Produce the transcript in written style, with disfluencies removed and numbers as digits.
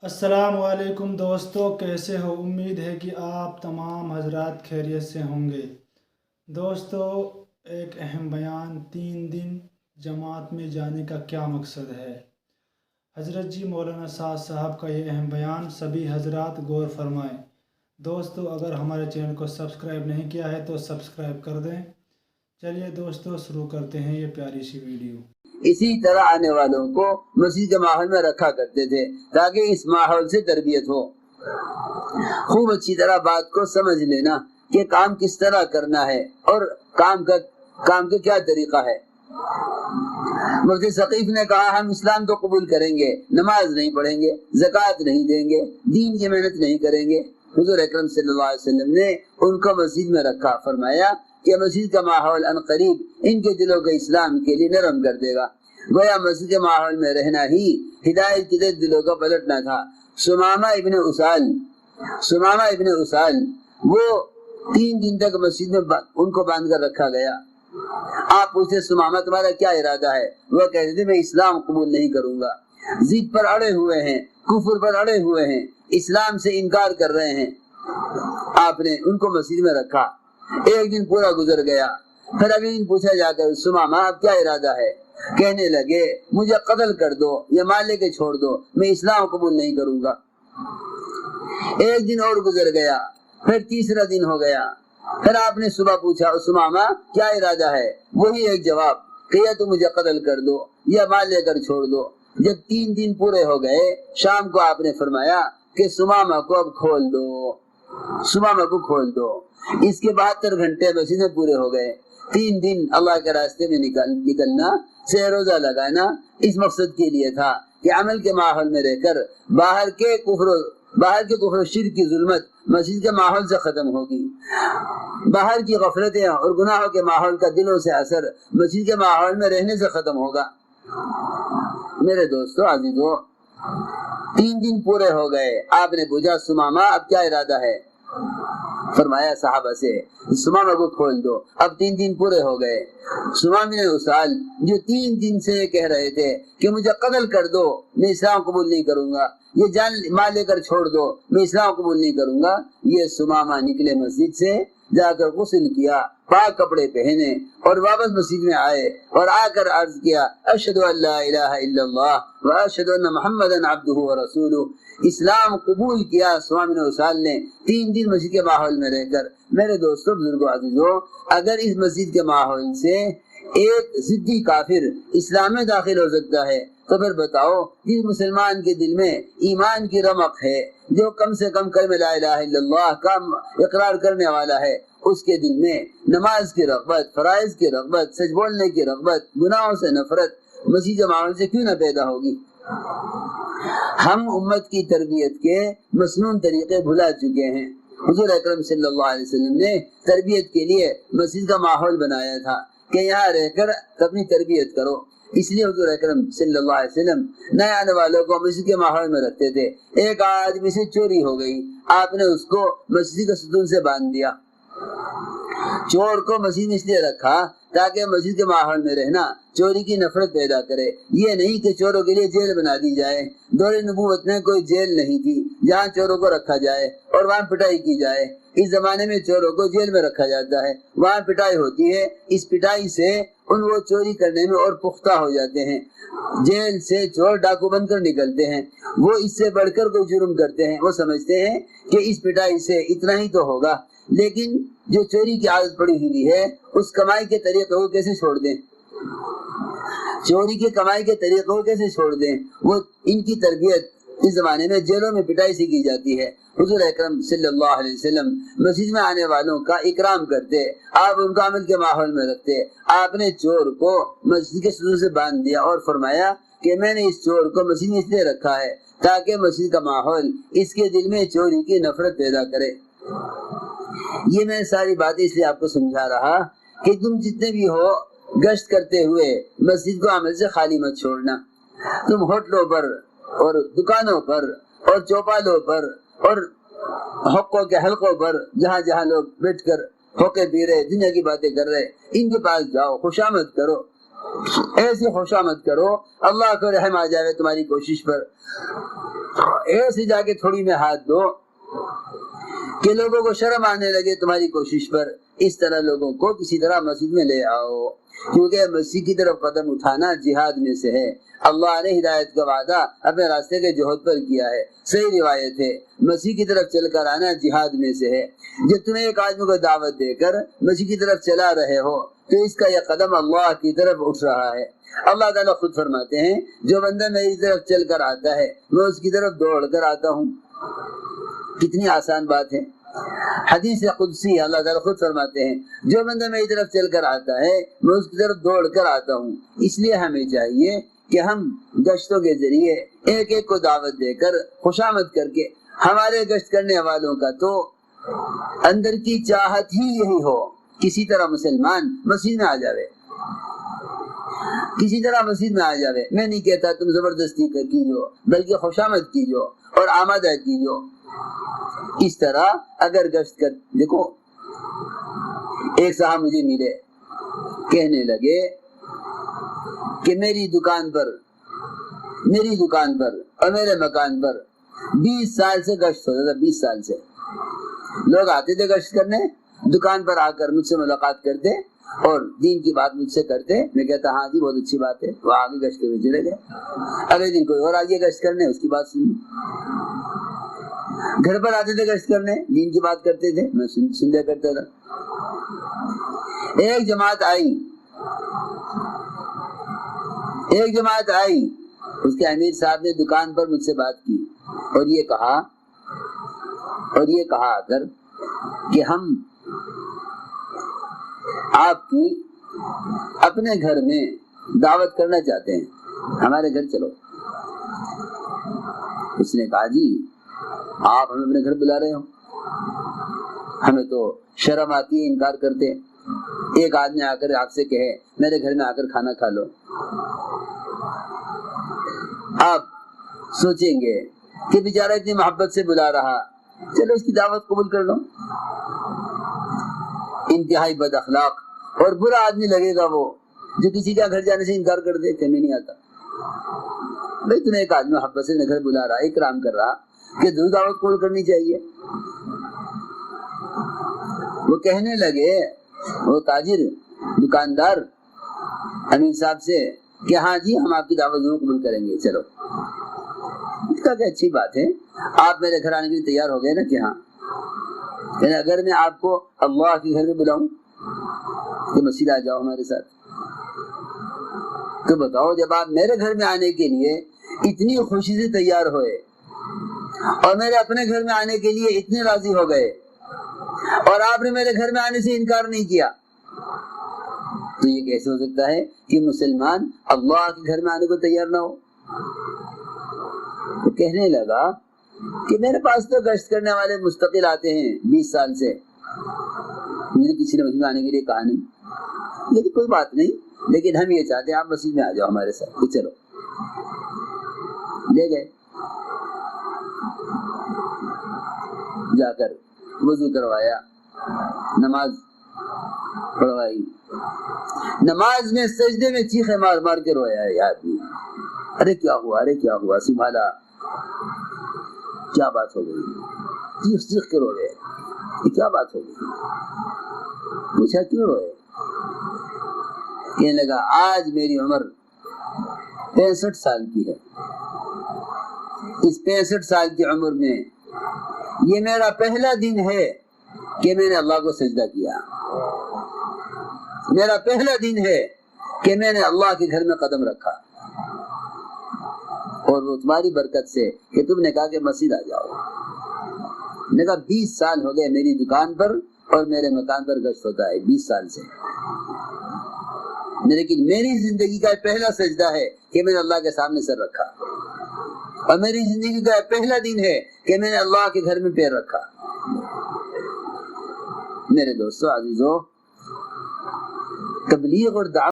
अस्सलाम वालेकुम दोस्तों, कैसे हो? उम्मीद है कि आप तमाम हजरात खैरियत से होंगे। दोस्तों, एक अहम बयान, 3 दिन जमात में जाने का क्या मकसद है। हज़रत जी मौलाना साद साहब का ये अहम बयान, सभी हजरात गौर फरमाएं। दोस्तों, अगर हमारे चैनल को सब्सक्राइब नहीं किया है तो सब्सक्राइब कर दें। चलिए दोस्तों, शुरू करते हैं ये प्यारी सी वीडियो। इसी तरह आने वालों को मस्जिद के माहौल में रखा करते थे ताकि इस माहौल से तरबियत हो। खूब अच्छी तरह बात को समझ लेना कि काम किस तरह करना है और काम का क्या तरीका है। मुफ्ती सकीफ ने कहा, हम इस्लाम तो कबूल करेंगे, नमाज नहीं पढ़ेंगे, ज़कात नहीं देंगे, दीन की मेहनत नहीं करेंगे। हुज़ूर अकरम सल्लल्लाहु अलैहि वसल्लम ने उनको मस्जिद में रखा, फरमाया कि मस्जिद का माहौल अनकरीब इनके दिलों को इस्लाम के लिए नरम कर देगा। गोया मस्जिद के माहौल में रहना ही हिदायत के दिलों को पलटना था। सुमामा इब्ने उसाल वो 3 दिन तक मस्जिद में उनको बांध कर रखा गया। आप पूछे, सुमामा तुम्हारा क्या इरादा है? वो कहते थे, मैं इस्लाम कबूल नहीं करूंगा। जिद पर अड़े हुए हैं, कुफर पर अड़े हुए हैं, इस्लाम से इनकार कर रहे हैं। आपने उनको मस्जिद में रखा। एक दिन पूरा गुजर गया। फिर अगले दिन पूछा जाकर, सुमामा अब क्या इरादा है? कहने लगे, मुझे कत्ल कर दो या मार लेके छोड़ दो, मैं इस्लाम कबूल नहीं करूंगा। एक दिन और गुजर गया, फिर तीसरा दिन हो गया। फिर आपने सुबह पूछा, सुमामा क्या इरादा है? वही एक जवाब कि या तो मुझे कत्ल कर दो या मार लेकर छोड़ दो। जब 3 दिन पूरे हो गए, शाम को आपने फरमाया कि सुमामा को अब खोल दो, सुमामा को खोल दो। इसके 72 घंटे मस्जिद में पूरे हो गए। 3 दिन अल्लाह के रास्ते में निकलना से रोजा लगाना इस मकसद के लिए था कि अमल के माहौल में रहकर बाहर के कुफ्र शिर्क की जुल्मत मस्जिद के माहौल से खत्म होगी। बाहर की गफलतें और गुनाहों के माहौल का दिलों से असर मस्जिद के माहौल में रहने से खत्म होगा। मेरे दोस्तों अजीजों, 3 दिन पूरे हो गए। आपने पूछा, सुमामा अब क्या इरादा है? फरमाया साहबा से, सुमामा को खोल दो। अब 3 दिन पूरे हो गए। सुमामा ने उसाल जो 3 दिन से कह रहे थे कि मुझे कत्ल कर दो, मैं इस्लाम कबूल नहीं करूंगा, ये जान मार लेकर छोड़ दो, मैं इस्लाम कबूल नहीं करूंगा। ये सुमामा निकले मस्जिद से, जाकर गुस्ल किया, पाक कपड़े पहने और वापस मस्जिद में आए और आकर अर्ज किया, अशहदु अल्ला इलाहा इल्लल्लाह व अशहदु अन्ना मुहम्मदन अब्दुहु व रसूलुहु। इस्लाम कबूल किया सुमामा ने उसाल ने 3 दिन मस्जिद के माहौल में रहकर। मेरे दोस्तों, बुजुर्गों, अजीजों, अगर इस मस्जिद के माहौल से एक जिद्दी काफिर इस्लाम में दाखिल हो सकता है तो फिर बताओ, जिस मुसलमान के दिल में ईमान की रमक है, जो कम से कम कलमे ला इलाहा इल्लल्लाह का इकरार करने वाला है, उसके दिल में नमाज की रग़बत, फराइज की रग़बत, सच बोलने की रग़बत, गुनाहों से नफरत मस्जिद के माहौल से क्यों न पैदा होगी? हम उम्मत की तरबियत के मसनून तरीके भुला चुके हैं। हुज़ूर अकरम सल्लल्लाहु अलैहि वसल्लम ने तरबियत के लिए मस्जिद का माहौल बनाया था कि यहाँ रहकर अपनी तरबियत करो। इसलिए हुज़ूर अकरम सल्लल्लाहु अलैहि वसल्लम नए आने वालों को मस्जिद के माहौल में रखते थे। एक आदमी से चोरी हो गई, आपने उसको मस्जिद के सतून से बांध दिया। चोर को मस्जिद में इसलिए रखा ताकि मस्जिद के माहौल में रहना चोरी की नफरत पैदा करे। ये नहीं कि चोरों के लिए जेल बना दी जाए। दौरे नबूवत में कोई जेल नहीं थी जहाँ चोरों को रखा जाए और वहाँ पिटाई की जाए। इस जमाने में चोरों को जेल में रखा जाता है, वहाँ पिटाई होती है। इस पिटाई से वो चोरी करने में और पुख्ता हो जाते हैं। जेल से चोर डाकू बनकर निकलते हैं, वो इससे बढ़कर कोई जुर्म करते हैं। वो समझते हैं कि इस पिटाई से इतना ही तो होगा, लेकिन जो चोरी की आदत पड़ी हुई है उस कमाई के तरीके को कैसे छोड़ दें? चोरी के कमाई के तरीके को कैसे छोड़ दें? वो इनकी तरबियत इस जमाने में जेलों में पिटाई से की जाती है। हुज़ूर अकरम सल्लल्लाहु अलैहि वसल्लम मस्जिद में आने वालों का इकराम करते, आप उनका अमल के माहौल में रखते। आपने चोर को मस्जिद के सतून से बांध दिया और फरमाया कि मैंने इस चोर को मस्जिद में इसलिए रखा है ताकि मस्जिद का माहौल इसके दिल में चोरी की नफरत पैदा करे। ये मैं सारी बातें इसलिए आपको समझा रहा कि तुम जितने भी हो, गश्त करते हुए मस्जिद को अमल से खाली मत छोड़ना। तुम होटलों पर और दुकानों पर और चौपालों पर और हक्कों के हलकों पर जहाँ जहाँ लोग बैठकर होके पी रहे, दुनिया की बातें कर रहे, इनके पास जाओ, खुशामद करो। ऐसी खुशामद करो, अल्लाह को रहम आ जाए तुम्हारी कोशिश पर। ऐसे जाके थोड़ी में हाथ दो कि लोगों को शर्म आने लगे तुम्हारी कोशिश पर, इस तरह लोगों को किसी तरह मस्जिद में ले आओ, क्योंकि मस्जिद की तरफ कदम उठाना जिहाद में से है। अल्लाह ने हिदायत का वादा अपने रास्ते के जोहद पर किया है। सही रिवायत है, मस्जिद की तरफ चल कर आना जिहाद में से है। जब तुम्हें एक आदमी को दावत देकर मस्जिद की तरफ चला रहे हो तो इसका यह कदम अल्लाह की तरफ उठ रहा है। अल्लाह ताला खुद फरमाते हैं, जो बंदा मेरी तरफ चल कर आता है मैं उसकी तरफ दौड़ कर आता हूँ। कितनी आसान बात है। हदीस कुदसी अल्लाह ताला खुद फरमाते हैं, जो बंदा मेरी तरफ चल कर आता है मैं उसकी तरफ दौड़ कर आता हूँ। इसलिए हमें चाहिए कि हम गश्तों के जरिए एक एक को दावत देकर खुशामद करके, हमारे गश्त करने वालों का तो अंदर की चाहत ही यही हो किसी तरह मुसलमान मस्जिद में आ जावे, किसी तरह मस्जिद में आ जावे। मैं नहीं कहता तुम जबरदस्ती कीजिए, बल्कि खुशामद कीजिए और आमादा कीजिए। इस तरह अगर गश्त कर, देखो एक साहब मुझे मिले, कहने लगे कि मेरी दुकान पर और मेरे मकान पर 20 साल से गश्त होता था। 20 साल से लोग आते थे गश्त करने, दुकान पर आकर मुझसे मुलाकात करते और दीन की बात मुझसे करते। मैं कहता हाँ जी बहुत अच्छी बात है, वो आगे गश्त करने चले गए। अगले दिन कोई और आगे गश्त करने, उसकी बात सुनी। घर पर आते थे गश्त करने, दीन की बात करते थे, मैं सुन करता था। एक जमात आई, उसके अमीर साहब ने दुकान पर मुझसे बात की और ये कहा आकर कि हम आपकी अपने घर में दावत करना चाहते हैं, हमारे घर चलो। उसने कहा जी आप हमें अपने घर बुला रहे हो, हमें तो शर्म आती है, इनकार करते हैं। एक आदमी आकर आपसे कहे मेरे घर में आकर खाना खा लो, आप सोचेंगे कि बेचारा इतनी मोहब्बत से बुला रहा, चलो उसकी दावत कबूल कर लो। इंतहाई बद अखलाक और बुरा आदमी लगेगा वो जो किसी का घर जाने से इनकार कर दे, मैं नहीं आता। भाई तुम्हें एक आदमी मोहब्बत से घर बुला रहा, इकराम कर रहा, कि दावत कबूल करनी चाहिए। वो कहने लगे, वो ताजिर दुकानदार अमीर साहब से कि हाँ जी हम आपकी दावत जरूर कबूल करेंगे, चलो। इसका क्या अच्छी बात है, आप मेरे घर आने के लिए तैयार हो गए ना कि हाँ। अगर मैं आपको अल्लाह के घर में बुलाऊं तो मस्जिद आ जाओ हमारे साथ, तो बताओ जब आप मेरे घर में आने के लिए इतनी खुशी से तैयार हुए और मेरे अपने घर में आने के लिए इतने राजी हो गए और आपने मेरे घर में आने से इनकार नहीं किया, तो ये कैसे हो सकता है कि मुसलमान अल्लाह के घर में आने को तैयार ना हो। तो कहने लगा कि मेरे पास तो गश्त करने वाले मुस्तकिल आते हैं 20 साल से, मुझे किसी ने मस्जिद में आने के लिए कहा नहीं, लेकिन कोई बात नहीं, लेकिन हम ये चाहते हैं आप मस्जिद में आ जाओ हमारे साथ, तो चलो। ले गए, जाकर वजू करवाया, नमाज पढ़वाई। नमाज में सजदे में चीखे मार मार के रोया है आदमी, अरे क्या हुआ संभाला, क्या बात हो गई, चीख के रो रहे, क्या बात हो गई, पूछा क्यों रोए। कहने लगा आज मेरी उम्र 65 साल की है, इस 65 साल की उम्र में ये मेरा पहला दिन है कि मैंने अल्लाह को सजदा किया, मेरा पहला दिन है कि मैंने अल्लाह के घर में कदम रखा, और वो तुम्हारी बरकत से कि तुमने कहा कि मस्जिद आ जाओ। मैंने कहा 20 साल हो गए मेरी दुकान पर और मेरे मकान पर गश्त होता है 20 साल से, लेकिन मेरी जिंदगी का पहला सजदा है कि मैंने अल्लाह के सामने सर रखा, और मेरी जिंदगी का पहला दिन है कि मैंने अल्लाह के घर में पैर रखा। मेरे दोस्तों अजीजों, तबलीग और